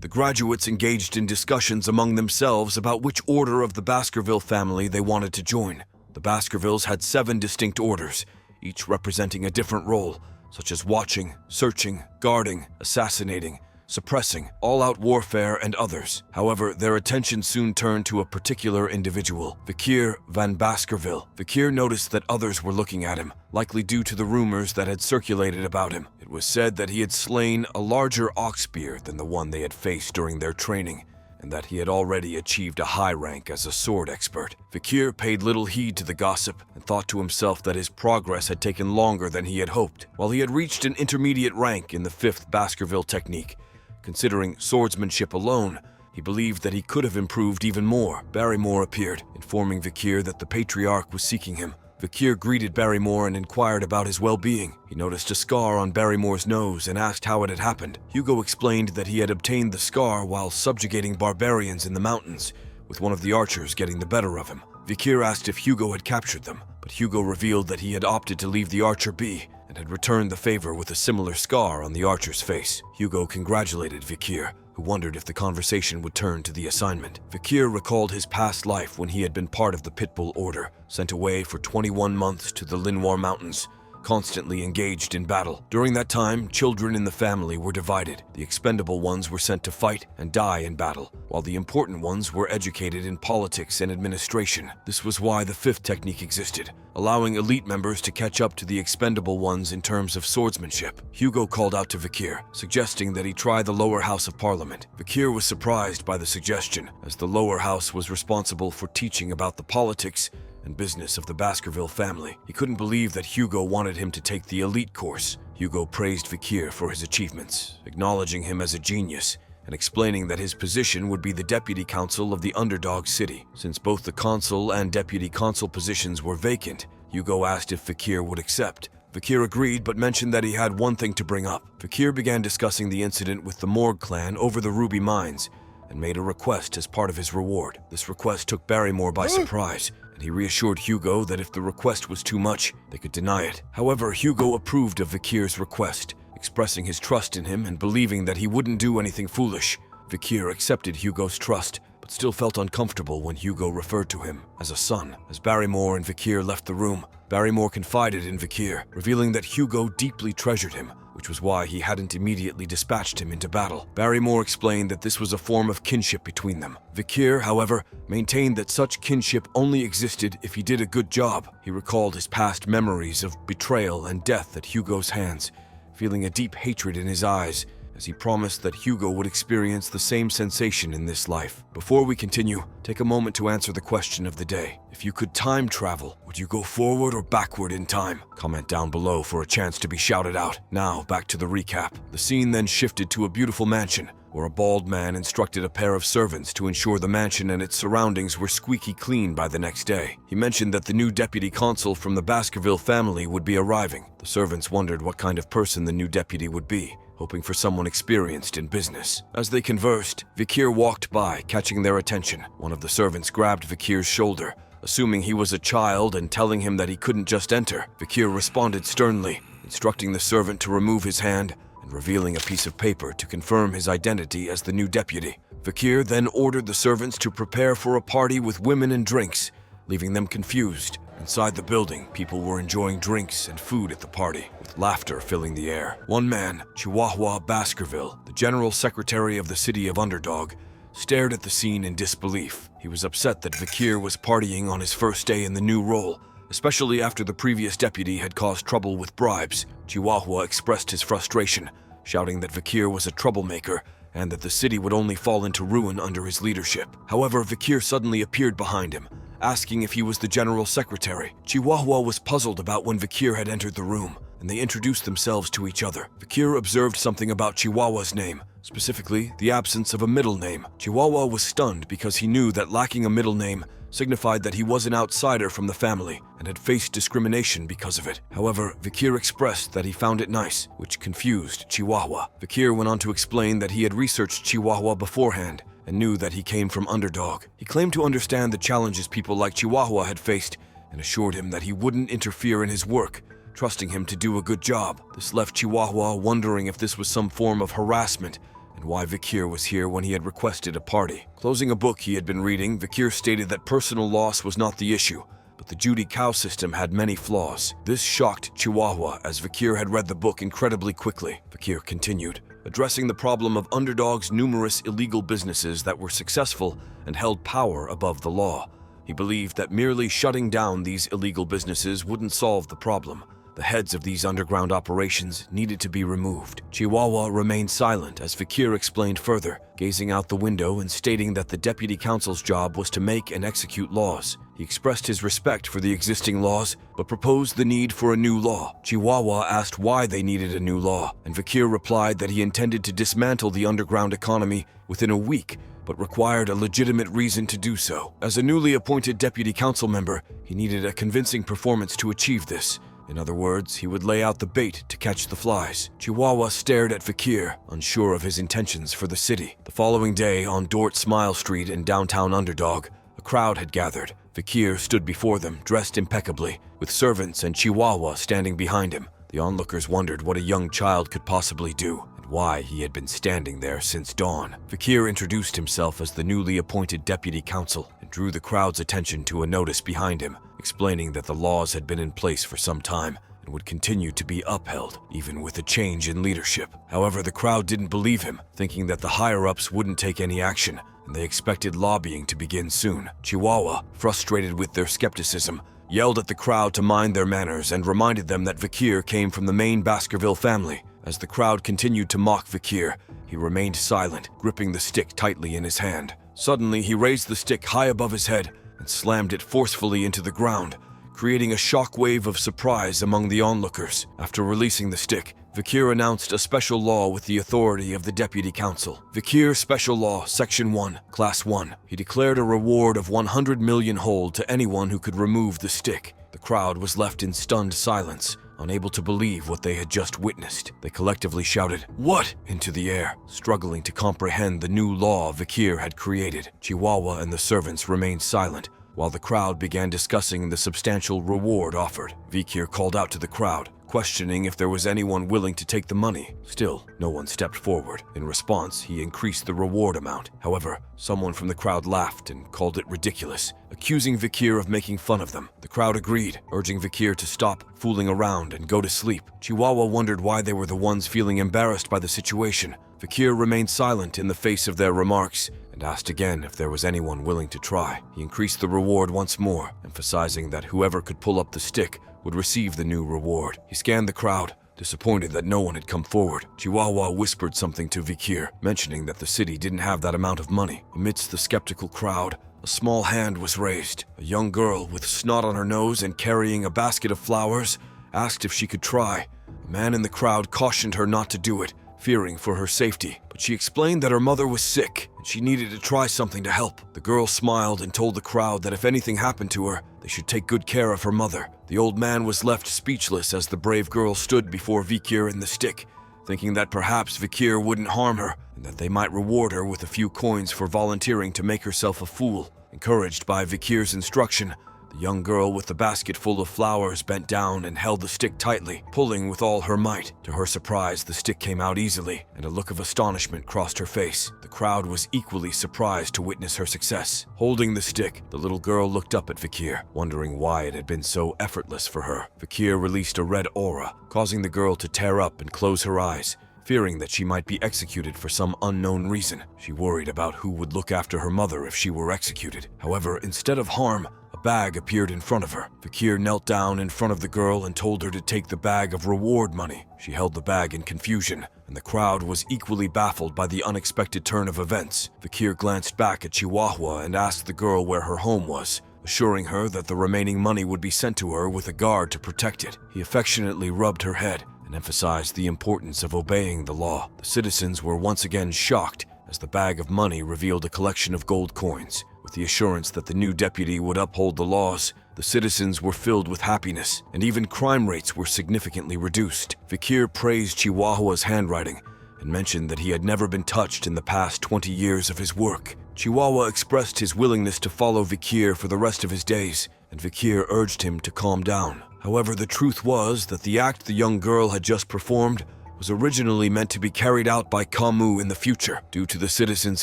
The graduates engaged in discussions among themselves about which order of the Baskerville family they wanted to join. The Baskervilles had 7 distinct orders, each representing a different role, such as watching, searching, guarding, assassinating, suppressing, all-out warfare, and others. However, their attention soon turned to a particular individual, Vikir van Baskerville. Vikir noticed that others were looking at him, likely due to the rumors that had circulated about him. It was said that he had slain a larger ox bear than the one they had faced during their training, and that he had already achieved a high rank as a sword expert. Vikir paid little heed to the gossip and thought to himself that his progress had taken longer than he had hoped. While he had reached an intermediate rank in the 5th Baskerville technique, considering swordsmanship alone, he believed that he could have improved even more. Barrymore appeared, informing Vikir that the Patriarch was seeking him. Vikir greeted Barrymore and inquired about his well-being. He noticed a scar on Barrymore's nose and asked how it had happened. Hugo explained that he had obtained the scar while subjugating barbarians in the mountains, with one of the archers getting the better of him. Vikir asked if Hugo had captured them, but Hugo revealed that he had opted to leave the archer be and had returned the favor with a similar scar on the archer's face. Hugo congratulated Vikir, who wondered if the conversation would turn to the assignment. Vikir recalled his past life when he had been part of the Pitbull Order, sent away for 21 months to the Linwar Mountains, constantly engaged in battle. During that time, children in the family were divided. The expendable ones were sent to fight and die in battle, while the important ones were educated in politics and administration. This was why the 5th technique existed, allowing elite members to catch up to the expendable ones in terms of swordsmanship. Hugo called out to Vikir, suggesting that he try the lower house of parliament. Vikir was surprised by the suggestion, as the lower house was responsible for teaching about the politics and business of the Baskerville family. He couldn't believe that Hugo wanted him to take the elite course. Hugo praised Vikir for his achievements, acknowledging him as a genius and explaining that his position would be the deputy consul of the underdog city. Since both the consul and deputy consul positions were vacant, Hugo asked if Vikir would accept. Vikir agreed, but mentioned that he had one thing to bring up. Vikir began discussing the incident with the Morg clan over the Ruby Mines and made a request as part of his reward. This request took Barrymore by surprise, and he reassured Hugo that if the request was too much, they could deny it. However, Hugo approved of Vikir's request, expressing his trust in him and believing that he wouldn't do anything foolish. Vikir accepted Hugo's trust, but still felt uncomfortable when Hugo referred to him as a son. As Barrymore and Vikir left the room, Barrymore confided in Vikir, revealing that Hugo deeply treasured him, which was why he hadn't immediately dispatched him into battle. Barrymore explained that this was a form of kinship between them. Vikir, however, maintained that such kinship only existed if he did a good job. He recalled his past memories of betrayal and death at Hugo's hands, feeling a deep hatred in his eyes, as he promised that Hugo would experience the same sensation in this life. Before we continue, take a moment to answer the question of the day. If you could time travel, would you go forward or backward in time? Comment down below for a chance to be shouted out. Now, back to the recap. The scene then shifted to a beautiful mansion, where a bald man instructed a pair of servants to ensure the mansion and its surroundings were squeaky clean by the next day. He mentioned that the new deputy consul from the Baskerville family would be arriving. The servants wondered what kind of person the new deputy would be, hoping for someone experienced in business. As they conversed, Vikir walked by, catching their attention. One of the servants grabbed Vikir's shoulder, assuming he was a child and telling him that he couldn't just enter. Vikir responded sternly, instructing the servant to remove his hand and revealing a piece of paper to confirm his identity as the new deputy. Vikir then ordered the servants to prepare for a party with women and drinks, leaving them confused. Inside the building, people were enjoying drinks and food at the party, with laughter filling the air. One man, Chihuahua Baskerville, the general secretary of the city of Underdog, stared at the scene in disbelief. He was upset that Vikir was partying on his first day in the new role, especially after the previous deputy had caused trouble with bribes. Chihuahua expressed his frustration, shouting that Vikir was a troublemaker and that the city would only fall into ruin under his leadership. However, Vikir suddenly appeared behind him, asking if he was the general secretary. Chihuahua was puzzled about when Vikir had entered the room, and they introduced themselves to each other. Vikir observed something about Chihuahua's name, specifically the absence of a middle name. Chihuahua was stunned because he knew that lacking a middle name signified that he was an outsider from the family and had faced discrimination because of it. However, Vikir expressed that he found it nice, which confused Chihuahua. Vikir went on to explain that he had researched Chihuahua beforehand and knew that he came from Underdog. He claimed to understand the challenges people like Chihuahua had faced and assured him that he wouldn't interfere in his work, trusting him to do a good job. This left Chihuahua wondering if this was some form of harassment and why Vikir was here when he had requested a party. Closing a book he had been reading, Vikir stated that personal loss was not the issue, but the Judy cow system had many flaws. This shocked Chihuahua, as Vikir had read the book incredibly quickly. Vikir continued, addressing the problem of Underdog's numerous illegal businesses that were successful and held power above the law. He believed that merely shutting down these illegal businesses wouldn't solve the problem. The heads of these underground operations needed to be removed. Chihuahua remained silent as Vikir explained further, gazing out the window and stating that the deputy council's job was to make and execute laws. He expressed his respect for the existing laws, but proposed the need for a new law. Chihuahua asked why they needed a new law, and Vikir replied that he intended to dismantle the underground economy within a week, but required a legitimate reason to do so. As a newly appointed deputy council member, he needed a convincing performance to achieve this. In other words, he would lay out the bait to catch the flies. Chihuahua stared at Vikir, unsure of his intentions for the city. The following day, on Dort Smile Street in downtown Underdog, a crowd had gathered. Vikir stood before them, dressed impeccably, with servants and Chihuahua standing behind him. The onlookers wondered what a young child could possibly do, and why he had been standing there since dawn. Vikir introduced himself as the newly appointed deputy council and drew the crowd's attention to a notice behind him, explaining that the laws had been in place for some time and would continue to be upheld, even with a change in leadership. However, the crowd didn't believe him, thinking that the higher-ups wouldn't take any action, and they expected lobbying to begin soon. Chihuahua, frustrated with their skepticism, yelled at the crowd to mind their manners and reminded them that Vikir came from the main Baskerville family. As the crowd continued to mock Vikir, he remained silent, gripping the stick tightly in his hand. Suddenly, he raised the stick high above his head and slammed it forcefully into the ground, creating a shockwave of surprise among the onlookers. After releasing the stick, Vikir announced a special law with the authority of the Deputy Council. Vikir Special Law, Section 1, Class 1. He declared a reward of 100 million hold to anyone who could remove the stick. The crowd was left in stunned silence, unable to believe what they had just witnessed. They collectively shouted, "What?" into the air, struggling to comprehend the new law Vikir had created. Chihuahua and the servants remained silent, while the crowd began discussing the substantial reward offered. Vikir called out to the crowd, questioning if there was anyone willing to take the money. Still, no one stepped forward. In response, he increased the reward amount. However, someone from the crowd laughed and called it ridiculous, accusing Vikir of making fun of them. The crowd agreed, urging Vikir to stop fooling around and go to sleep. Chihuahua wondered why they were the ones feeling embarrassed by the situation. Vikir remained silent in the face of their remarks and asked again if there was anyone willing to try. He increased the reward once more, emphasizing that whoever could pull up the stick would receive the new reward. He scanned the crowd, disappointed that no one had come forward. Chihuahua whispered something to Vikir, mentioning that the city didn't have that amount of money. Amidst the skeptical crowd, a small hand was raised. A young girl with snot on her nose and carrying a basket of flowers asked if she could try. A man in the crowd cautioned her not to do it, fearing for her safety, but she explained that her mother was sick and she needed to try something to help. The girl smiled and told the crowd that if anything happened to her, they should take good care of her mother. The old man was left speechless as the brave girl stood before Vikir and the stick, thinking that perhaps Vikir wouldn't harm her and that they might reward her with a few coins for volunteering to make herself a fool. Encouraged by Vikir's instruction, the young girl with the basket full of flowers bent down and held the stick tightly, pulling with all her might. To her surprise, the stick came out easily, and a look of astonishment crossed her face. The crowd was equally surprised to witness her success. Holding the stick, the little girl looked up at Vikir, wondering why it had been so effortless for her. Vikir released a red aura, causing the girl to tear up and close her eyes, fearing that she might be executed for some unknown reason. She worried about who would look after her mother if she were executed. However, instead of harm, a bag appeared in front of her. Vikir knelt down in front of the girl and told her to take the bag of reward money. She held the bag in confusion, and the crowd was equally baffled by the unexpected turn of events. Vikir glanced back at Chihuahua and asked the girl where her home was, assuring her that the remaining money would be sent to her with a guard to protect it. He affectionately rubbed her head and emphasized the importance of obeying the law. The citizens were once again shocked as the bag of money revealed a collection of gold coins. With the assurance that the new deputy would uphold the laws, the citizens were filled with happiness, and even crime rates were significantly reduced. Vikir praised Chihuahua's handwriting and mentioned that he had never been touched in the past 20 years of his work. Chihuahua expressed his willingness to follow Vikir for the rest of his days, and Vikir urged him to calm down. However, the truth was that the act the young girl had just performed was originally meant to be carried out by Kamu in the future. Due to the citizens'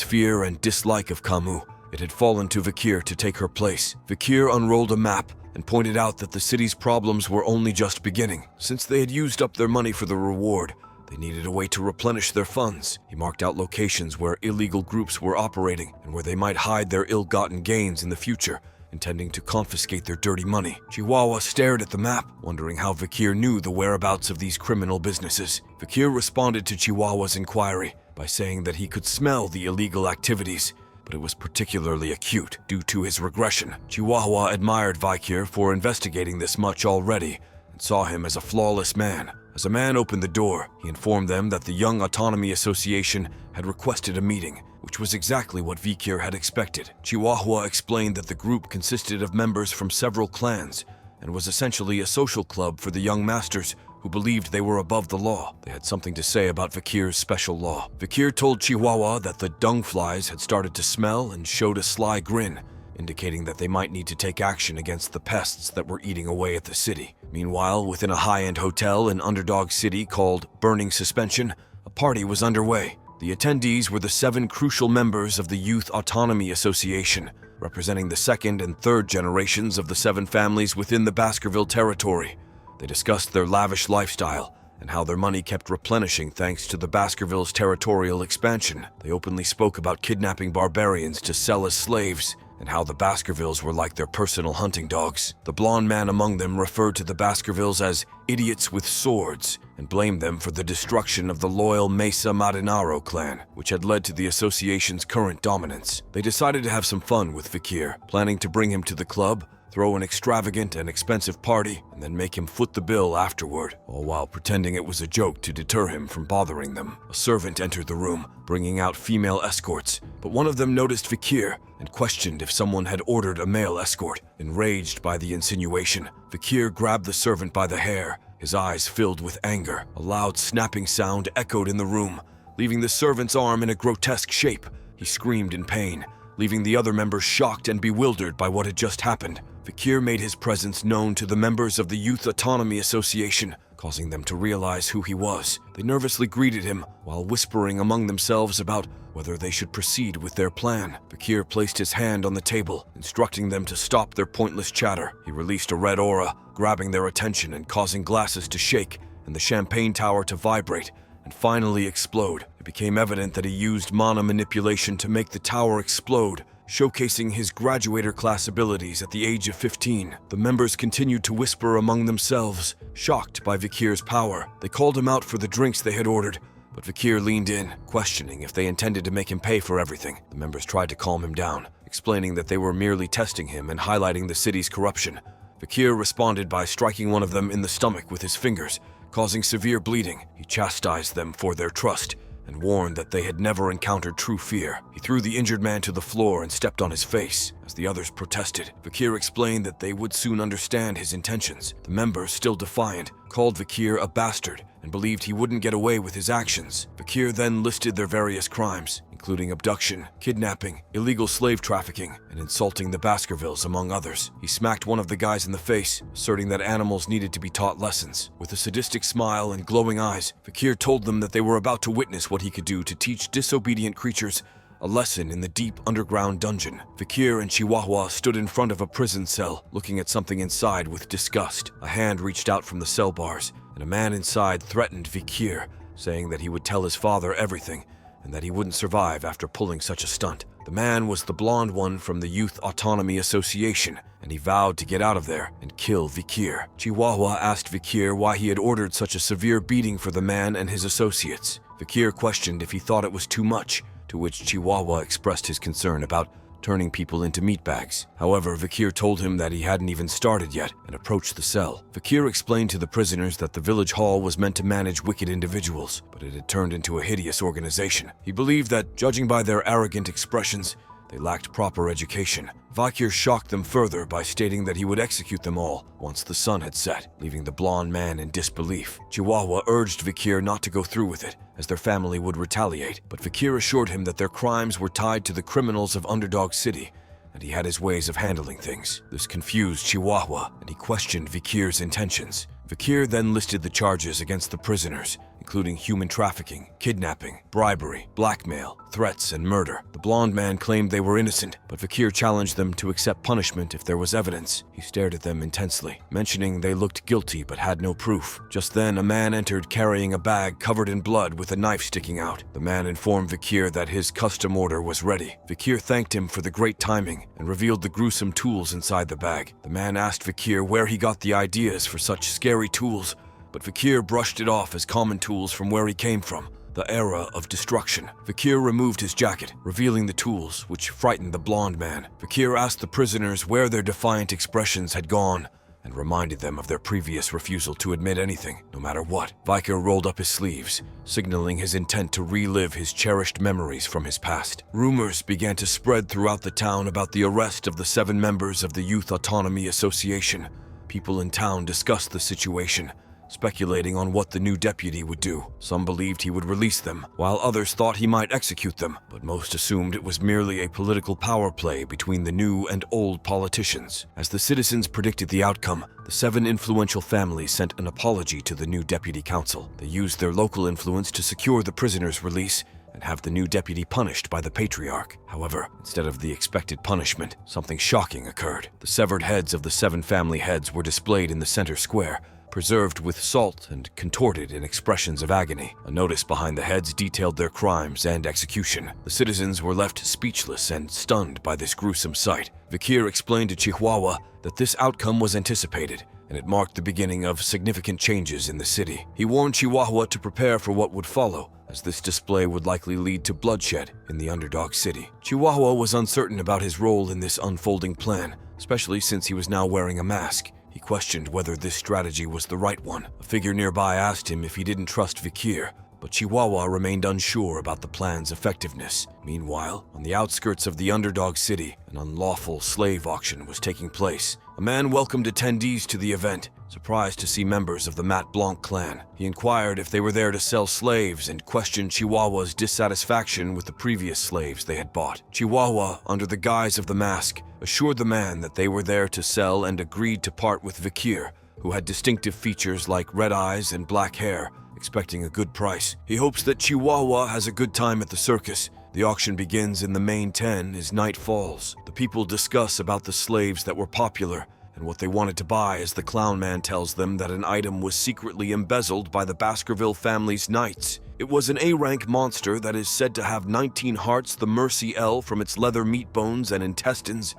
fear and dislike of Kamu, it had fallen to Vikir to take her place. Vikir unrolled a map and pointed out that the city's problems were only just beginning. Since they had used up their money for the reward, they needed a way to replenish their funds. He marked out locations where illegal groups were operating and where they might hide their ill-gotten gains in the future, intending to confiscate their dirty money. Chihuahua stared at the map, wondering how Vikir knew the whereabouts of these criminal businesses. Vikir responded to Chihuahua's inquiry by saying that he could smell the illegal activities, but it was particularly acute due to his regression. Chihuahua admired Vikir for investigating this much already and saw him as a flawless man. As a man opened the door, he informed them that the Young Autonomy Association had requested a meeting, which was exactly what Vikir had expected. Chihuahua explained that the group consisted of members from several clans and was essentially a social club for the young masters who believed they were above the law. They had something to say about Vikir's special law. Vikir told Chihuahua that the dung flies had started to smell and showed a sly grin, indicating that they might need to take action against the pests that were eating away at the city. Meanwhile, within a high-end hotel in Underdog City called Burning Suspension, a party was underway. The attendees were the 7 crucial members of the Youth Autonomy Association, representing the second and third generations of the 7 families within the Baskerville territory. They discussed their lavish lifestyle and how their money kept replenishing thanks to the Baskerville's territorial expansion. They openly spoke about kidnapping barbarians to sell as slaves, and how the Baskervilles were like their personal hunting dogs. The blonde man among them referred to the Baskervilles as idiots with swords and blamed them for the destruction of the loyal Mesa Marinaro clan, which had led to the association's current dominance. They decided to have some fun with Vikir, planning to bring him to the club, throw an extravagant and expensive party, and then make him foot the bill afterward, all while pretending it was a joke to deter him from bothering them. A servant entered the room, bringing out female escorts, but one of them noticed Vikir and questioned if someone had ordered a male escort. Enraged by the insinuation, Vikir grabbed the servant by the hair, his eyes filled with anger. A loud snapping sound echoed in the room, leaving the servant's arm in a grotesque shape. He screamed in pain, leaving the other members shocked and bewildered by what had just happened. Vikir made his presence known to the members of the Youth Autonomy Association, causing them to realize who he was. They nervously greeted him while whispering among themselves about whether they should proceed with their plan. Vikir placed his hand on the table, instructing them to stop their pointless chatter. He released a red aura, grabbing their attention and causing glasses to shake and the champagne tower to vibrate and finally explode. It became evident that he used mana manipulation to make the tower explode, showcasing his graduator class abilities at the age of 15. The members continued to whisper among themselves, shocked by Vikir's power. They called him out for the drinks they had ordered, but Vikir leaned in, questioning if they intended to make him pay for everything. The members tried to calm him down, explaining that they were merely testing him and highlighting the city's corruption. Vikir responded by striking one of them in the stomach with his fingers, causing severe bleeding. He chastised them for their trust and warned that they had never encountered true fear. He threw the injured man to the floor and stepped on his face. As the others protested, Vikir explained that they would soon understand his intentions. The members, still defiant, called Vikir a bastard and believed he wouldn't get away with his actions. Vikir then listed their various crimes, including abduction, kidnapping, illegal slave trafficking, and insulting the Baskervilles, among others. He smacked one of the guys in the face, asserting that animals needed to be taught lessons. With a sadistic smile and glowing eyes, Vikir told them that they were about to witness what he could do to teach disobedient creatures a lesson in the deep underground dungeon. Vikir and Chihuahua stood in front of a prison cell, looking at something inside with disgust. A hand reached out from the cell bars, and a man inside threatened Vikir, saying that he would tell his father everything, and that he wouldn't survive after pulling such a stunt. The man was the blonde one from the Youth Autonomy Association, and he vowed to get out of there and kill Vikir. Chihuahua asked Vikir why he had ordered such a severe beating for the man and his associates. Vikir questioned if he thought it was too much, to which Chihuahua expressed his concern about turning people into meatbags. However, Vikir told him that he hadn't even started yet and approached the cell. Vikir explained to the prisoners that the village hall was meant to manage wicked individuals, but it had turned into a hideous organization. He believed that, judging by their arrogant expressions, they lacked proper education. Vikir shocked them further by stating that he would execute them all once the sun had set, leaving the blonde man in disbelief. Chihuahua urged Vikir not to go through with it, as their family would retaliate, but Vikir assured him that their crimes were tied to the criminals of Underdog City, and he had his ways of handling things. This confused Chihuahua, and he questioned Vikir's intentions. Vikir then listed the charges against the prisoners, including human trafficking, kidnapping, bribery, blackmail, threats, and murder. The blonde man claimed they were innocent, but Vakir challenged them to accept punishment if there was evidence. He stared at them intensely, mentioning they looked guilty but had no proof. Just then, a man entered carrying a bag covered in blood with a knife sticking out. The man informed Vakir that his custom order was ready. Vakir thanked him for the great timing and revealed the gruesome tools inside the bag. The man asked Vakir where he got the ideas for such scary tools, but Vakir brushed it off as common tools from where he came from, the era of destruction. Vakir removed his jacket, revealing the tools, which frightened the blonde man. Vakir asked the prisoners where their defiant expressions had gone and reminded them of their previous refusal to admit anything, no matter what. Vakir rolled up his sleeves, signaling his intent to relive his cherished memories from his past. Rumors began to spread throughout the town about the arrest of the 7 members of the Youth Autonomy Association. People in town discussed the situation, speculating on what the new deputy would do. Some believed he would release them, while others thought he might execute them, but most assumed it was merely a political power play between the new and old politicians. As the citizens predicted the outcome, the 7 influential families sent an apology to the new deputy council. They used their local influence to secure the prisoners' release and have the new deputy punished by the patriarch. However, instead of the expected punishment, something shocking occurred. The severed heads of the 7 family heads were displayed in the center square, preserved with salt and contorted in expressions of agony. A notice behind the heads detailed their crimes and execution. The citizens were left speechless and stunned by this gruesome sight. Vakir explained to Chihuahua that this outcome was anticipated, and it marked the beginning of significant changes in the city. He warned Chihuahua to prepare for what would follow, as this display would likely lead to bloodshed in the underdog city. Chihuahua was uncertain about his role in this unfolding plan, especially since he was now wearing a mask. He questioned whether this strategy was the right one. A figure nearby asked him if he didn't trust Vakir, but Chihuahua remained unsure about the plan's effectiveness. Meanwhile, on the outskirts of the underdog city, an unlawful slave auction was taking place. A man welcomed attendees to the event, surprised to see members of the Mat Blanc clan. He inquired if they were there to sell slaves and questioned Chihuahua's dissatisfaction with the previous slaves they had bought. Chihuahua, under the guise of the mask, assured the man that they were there to sell and agreed to part with Vakir, who had distinctive features like red eyes and black hair, expecting a good price. He hopes that Chihuahua has a good time at the circus. The auction begins in the main 10 as night falls. The people discuss about the slaves that were popular and what they wanted to buy as the clown man tells them that an item was secretly embezzled by the Baskerville family's knights. It was an A-rank monster that is said to have 19 hearts, the Mercy L from its leather meat bones and intestines.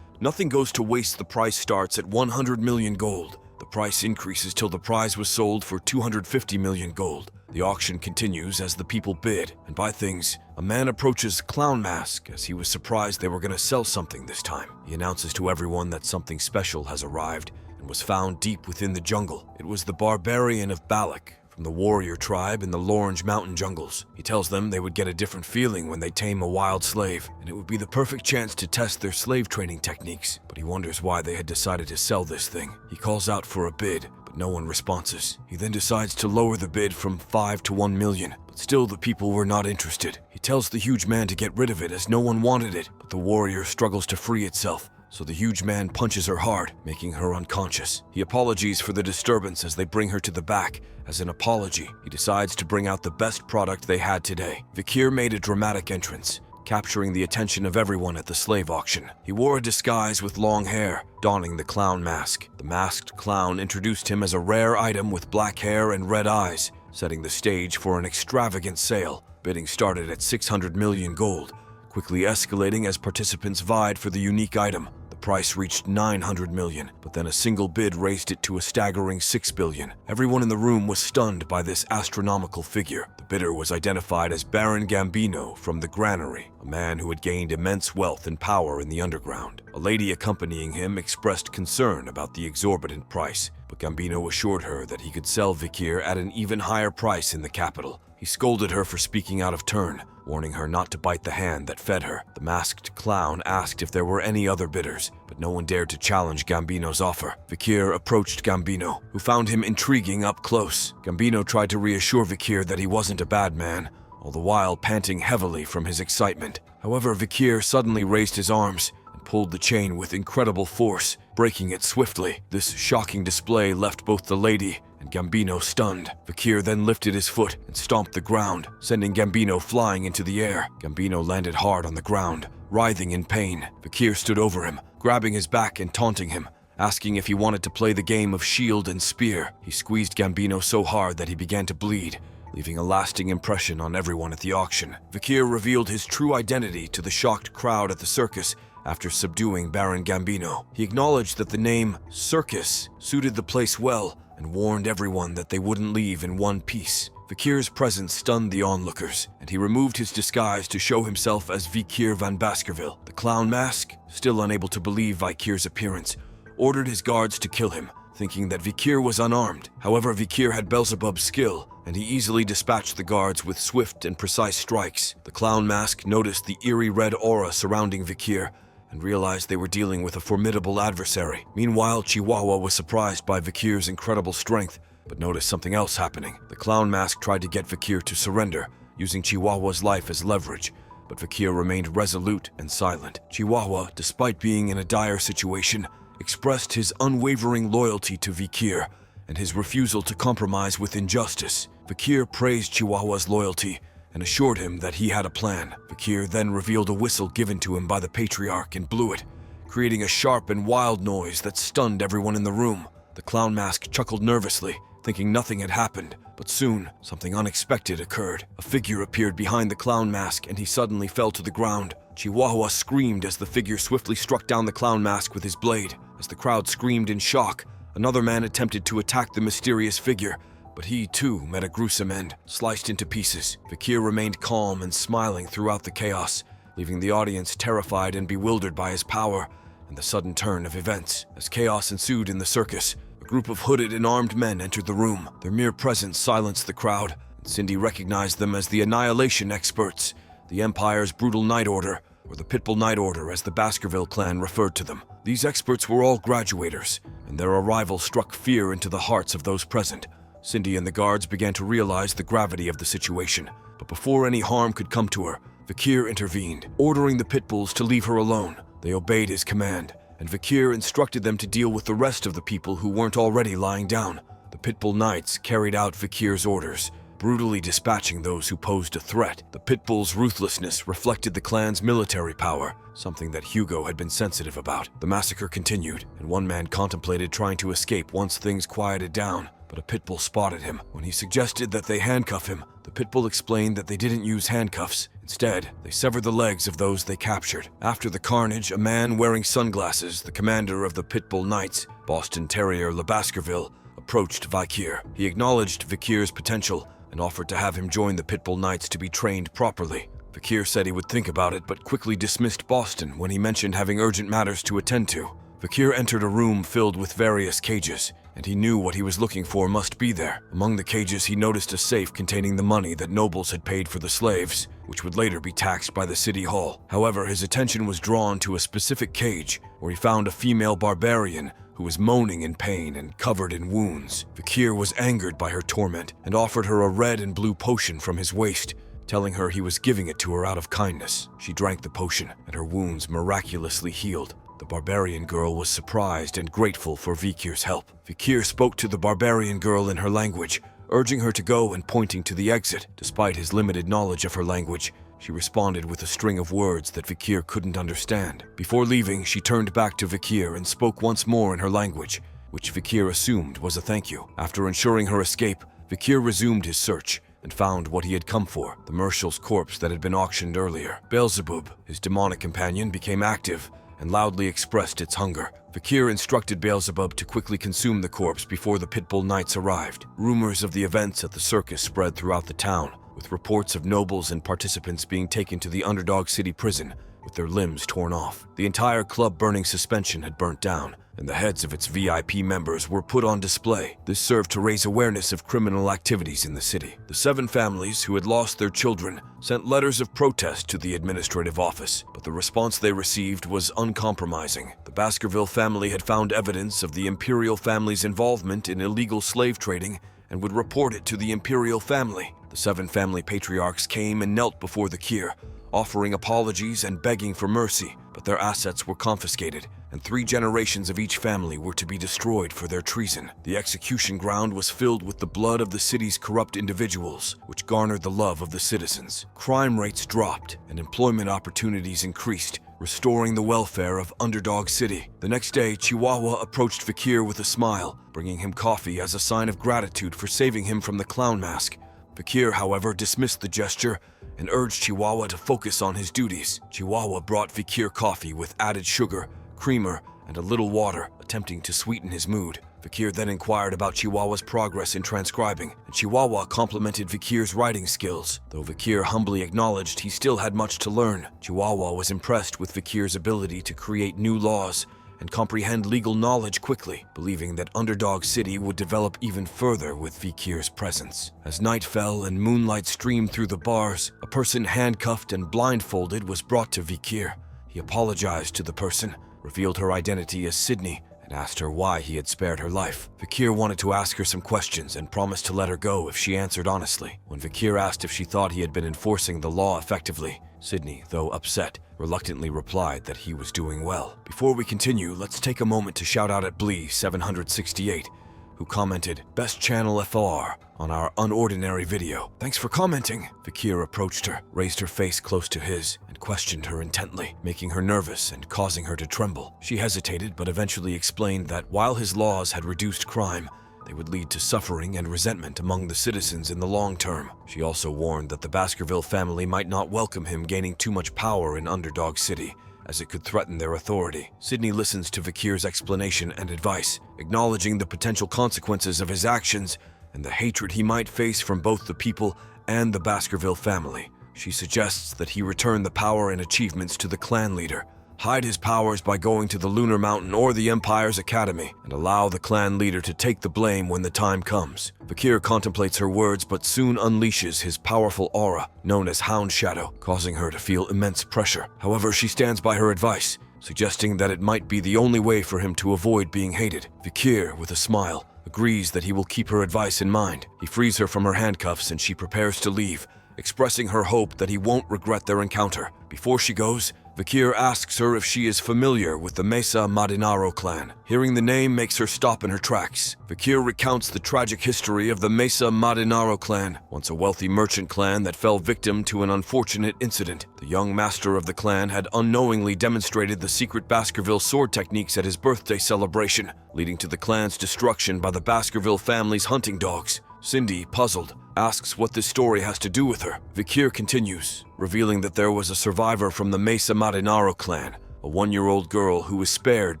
Nothing goes to waste. The price starts at 100 million gold. The price increases till the prize was sold for 250 million gold. The auction continues as the people bid and buy things. A man approaches Clown Mask as he was surprised they were going to sell something this time. He announces to everyone that something special has arrived and was found deep within the jungle. It was the barbarian of Balak, from the warrior tribe in the Lorange mountain jungles. He tells them they would get a different feeling when they tame a wild slave, and it would be the perfect chance to test their slave training techniques. But he wonders why they had decided to sell this thing. He calls out for a bid, but no one responds. He then decides to lower the bid from 5 to 1 million, but still the people were not interested. He tells the huge man to get rid of it as no one wanted it, but the warrior struggles to free itself. So the huge man punches her hard, making her unconscious. He apologizes for the disturbance as they bring her to the back. As an apology, he decides to bring out the best product they had today. Vakir made a dramatic entrance, capturing the attention of everyone at the slave auction. He wore a disguise with long hair, donning the clown mask. The masked clown introduced him as a rare item with black hair and red eyes, setting the stage for an extravagant sale. Bidding started at 600 million gold, quickly escalating as participants vied for the unique item. The price reached 900 million, but then a single bid raised it to a staggering 6 billion. Everyone in the room was stunned by this astronomical figure. The bidder was identified as Baron Gambino from the Granary, a man who had gained immense wealth and power in the underground. A lady accompanying him expressed concern about the exorbitant price, but Gambino assured her that he could sell Vakir at an even higher price in the capital. He scolded her for speaking out of turn, warning her not to bite the hand that fed her. The masked clown asked if there were any other bidders, but no one dared to challenge Gambino's offer. Vakir approached Gambino, who found him intriguing up close. Gambino tried to reassure Vakir that he wasn't a bad man, all the while panting heavily from his excitement. However, Vakir suddenly raised his arms and pulled the chain with incredible force, breaking it swiftly. This shocking display left both the lady and Gambino stunned. Vakir then lifted his foot and stomped the ground, sending Gambino flying into the air. Gambino landed hard on the ground, writhing in pain. Vakir stood over him, grabbing his back and taunting him, asking if he wanted to play the game of shield and spear. He squeezed Gambino so hard that he began to bleed, leaving a lasting impression on everyone at the auction. Vakir revealed his true identity to the shocked crowd at the circus after subduing Baron Gambino. He acknowledged that the name Circus suited the place well and warned everyone that they wouldn't leave in one piece. Vakir's presence stunned the onlookers, and he removed his disguise to show himself as Vakir van Baskerville. The clown mask, still unable to believe Vakir's appearance, ordered his guards to kill him, thinking that Vakir was unarmed. However, Vakir had Beelzebub's skill, and he easily dispatched the guards with swift and precise strikes. The clown mask noticed the eerie red aura surrounding Vakir and realized they were dealing with a formidable adversary. Meanwhile, Chihuahua was surprised by Vakir's incredible strength, but noticed something else happening. The clown mask tried to get Vakir to surrender, using Chihuahua's life as leverage, but Vakir remained resolute and silent. Chihuahua, despite being in a dire situation, expressed his unwavering loyalty to Vakir and his refusal to compromise with injustice. Vakir praised Chihuahua's loyalty and assured him that he had a plan. Vakir then revealed a whistle given to him by the Patriarch and blew it, creating a sharp and wild noise that stunned everyone in the room. The clown mask chuckled nervously, thinking nothing had happened, but soon something unexpected occurred. A figure appeared behind the clown mask and he suddenly fell to the ground. Chihuahua screamed as the figure swiftly struck down the clown mask with his blade. As the crowd screamed in shock, another man attempted to attack the mysterious figure, but he too met a gruesome end, sliced into pieces. Vakir remained calm and smiling throughout the chaos, leaving the audience terrified and bewildered by his power and the sudden turn of events. As chaos ensued in the circus, a group of hooded and armed men entered the room. Their mere presence silenced the crowd, and Cindy recognized them as the Annihilation Experts, the Empire's brutal Night Order, or the Pitbull Night Order as the Baskerville clan referred to them. These experts were all graduators, and their arrival struck fear into the hearts of those present. Cindy and the guards began to realize the gravity of the situation, but before any harm could come to her, Vakir intervened, ordering the Pitbulls to leave her alone. They obeyed his command, and Vakir instructed them to deal with the rest of the people who weren't already lying down. The Pitbull Knights carried out Vakir's orders, brutally dispatching those who posed a threat. The Pitbull's ruthlessness reflected the clan's military power, something that Hugo had been sensitive about. The massacre continued, and one man contemplated trying to escape once things quieted down, but a Pitbull spotted him. When he suggested that they handcuff him, the Pitbull explained that they didn't use handcuffs. Instead, they severed the legs of those they captured. After the carnage, a man wearing sunglasses, the commander of the Pitbull Knights, Boston Terrier Le Baskerville, approached Vakir. He acknowledged Vakir's potential and offered to have him join the Pitbull Knights to be trained properly. Vakir said he would think about it, but quickly dismissed Boston when he mentioned having urgent matters to attend to. Vakir entered a room filled with various cages, and he knew what he was looking for must be there. Among the cages, he noticed a safe containing the money that nobles had paid for the slaves, which would later be taxed by the city hall. However, his attention was drawn to a specific cage, where he found a female barbarian who was moaning in pain and covered in wounds. Vakir was angered by her torment and offered her a red and blue potion from his waist, telling her he was giving it to her out of kindness. She drank the potion, and her wounds miraculously healed. The barbarian girl was surprised and grateful for Vakir's help. Vakir spoke to the barbarian girl in her language, urging her to go and pointing to the exit. Despite his limited knowledge of her language, she responded with a string of words that Vakir couldn't understand. Before leaving, she turned back to Vakir and spoke once more in her language, which Vakir assumed was a thank you. After ensuring her escape, Vakir resumed his search and found what he had come for, the Marshal's corpse that had been auctioned earlier. Beelzebub, his demonic companion, became active and loudly expressed its hunger. Vakir instructed Beelzebub to quickly consume the corpse before the Pitbull Knights arrived. Rumors of the events at the circus spread throughout the town, with reports of nobles and participants being taken to the Underdog City prison with their limbs torn off. The entire club burning suspension had burnt down, and the heads of its VIP members were put on display. This served to raise awareness of criminal activities in the city. The 7 families who had lost their children sent letters of protest to the administrative office, but the response they received was uncompromising. The Baskerville family had found evidence of the Imperial family's involvement in illegal slave trading and would report it to the Imperial family. The 7 family patriarchs came and knelt before the Kier, offering apologies and begging for mercy, but their assets were confiscated, and 3 generations of each family were to be destroyed for their treason. The execution ground was filled with the blood of the city's corrupt individuals, which garnered the love of the citizens. Crime rates dropped, and employment opportunities increased, restoring the welfare of Underdog City. The next day, Chihuahua approached Fakir with a smile, bringing him coffee as a sign of gratitude for saving him from the clown mask. Fakir, however, dismissed the gesture and urged Chihuahua to focus on his duties. Chihuahua brought Fakir coffee with added sugar, creamer, and a little water, attempting to sweeten his mood. Fakir then inquired about Chihuahua's progress in transcribing, and Chihuahua complimented Fakir's writing skills. Though Fakir humbly acknowledged he still had much to learn, Chihuahua was impressed with Fakir's ability to create new laws and comprehend legal knowledge quickly, believing that Underdog City would develop even further with Fakir's presence. As night fell and moonlight streamed through the bars, a person handcuffed and blindfolded was brought to Fakir. He apologized to the person, revealed her identity as Sydney, and asked her why he had spared her life. Fakir wanted to ask her some questions and promised to let her go if she answered honestly. When Fakir asked if she thought he had been enforcing the law effectively, Sydney, though upset, reluctantly replied that he was doing well. Before we continue, let's take a moment to shout out at Blee768, who commented, "Best channel FR," on our unordinary video. Thanks for commenting. Fakir approached her, raised her face close to his, and questioned her intently, making her nervous and causing her to tremble. She hesitated, but eventually explained that while his laws had reduced crime, they would lead to suffering and resentment among the citizens in the long term. She also warned that the Baskerville family might not welcome him gaining too much power in Underdog City, as it could threaten their authority. Sydney listens to Fakir's explanation and advice, acknowledging the potential consequences of his actions and the hatred he might face from both the people and the Baskerville family. She suggests that he return the power and achievements to the clan leader, hide his powers by going to the Lunar Mountain or the Empire's Academy, and allow the clan leader to take the blame when the time comes. Fakir contemplates her words but soon unleashes his powerful aura, known as Hound Shadow, causing her to feel immense pressure. However, she stands by her advice, suggesting that it might be the only way for him to avoid being hated. Fakir, with a smile, agrees that he will keep her advice in mind. He frees her from her handcuffs and she prepares to leave, expressing her hope that he won't regret their encounter. Before she goes, Fakir asks her if she is familiar with the Mesa Madinaro clan. Hearing the name makes her stop in her tracks. Fakir recounts the tragic history of the Mesa Madinaro clan, once a wealthy merchant clan that fell victim to an unfortunate incident. The young master of the clan had unknowingly demonstrated the secret Baskerville sword techniques at his birthday celebration, leading to the clan's destruction by the Baskerville family's hunting dogs. Cindy, puzzled, asks what this story has to do with her. Fakir continues, revealing that there was a survivor from the Mesa Madinaro clan, a 1-year-old girl who was spared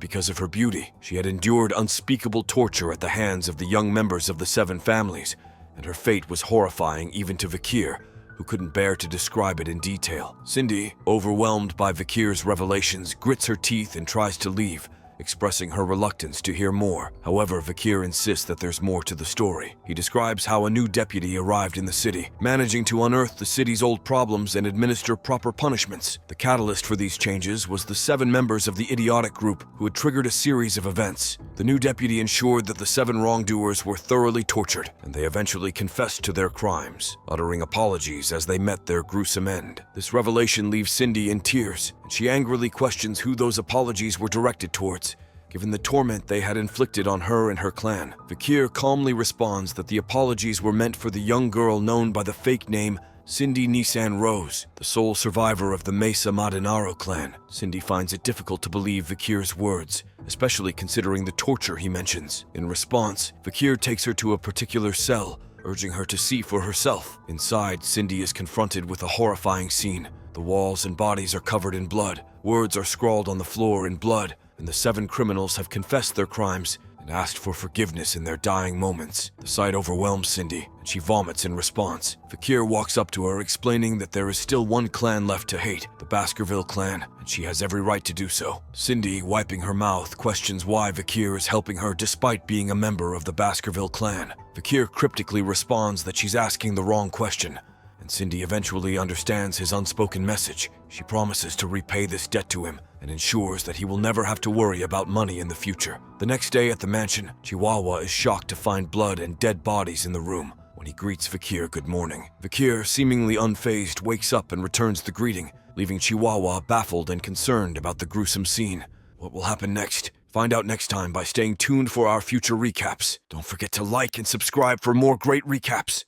because of her beauty. She had endured unspeakable torture at the hands of the young members of the 7 families, and her fate was horrifying even to Fakir, who couldn't bear to describe it in detail. Cindy, overwhelmed by Fakir's revelations, grits her teeth and tries to leave, expressing her reluctance to hear more. However, Fakir insists that there's more to the story. He describes how a new deputy arrived in the city, managing to unearth the city's old problems and administer proper punishments. The catalyst for these changes was the 7 members of the idiotic group who had triggered a series of events. The new deputy ensured that the 7 wrongdoers were thoroughly tortured, and they eventually confessed to their crimes, uttering apologies as they met their gruesome end. This revelation leaves Cindy in tears, and she angrily questions who those apologies were directed towards, given the torment they had inflicted on her and her clan. Fakir calmly responds that the apologies were meant for the young girl known by the fake name Cindy Nissan Rose, the sole survivor of the Mesa Madinaro clan. Cindy finds it difficult to believe Fakir's words, especially considering the torture he mentions. In response, Fakir takes her to a particular cell, urging her to see for herself. Inside, Cindy is confronted with a horrifying scene. The walls and bodies are covered in blood, words are scrawled on the floor in blood, and the 7 criminals have confessed their crimes and asked for forgiveness in their dying moments. The sight overwhelms Cindy, and she vomits in response. Fakir walks up to her, explaining that there is still one clan left to hate, the Baskerville clan, and she has every right to do so. Cindy, wiping her mouth, questions why Fakir is helping her despite being a member of the Baskerville clan. Fakir cryptically responds that she's asking the wrong question, and Cindy eventually understands his unspoken message. She promises to repay this debt to him and ensures that he will never have to worry about money in the future. The next day at the mansion, Chihuahua is shocked to find blood and dead bodies in the room. When he greets Fakir good morning, Fakir, seemingly unfazed, wakes up and returns the greeting, leaving Chihuahua baffled and concerned about the gruesome scene. What will happen next? Find out next time by staying tuned for our future recaps. Don't forget to like and subscribe for more great recaps.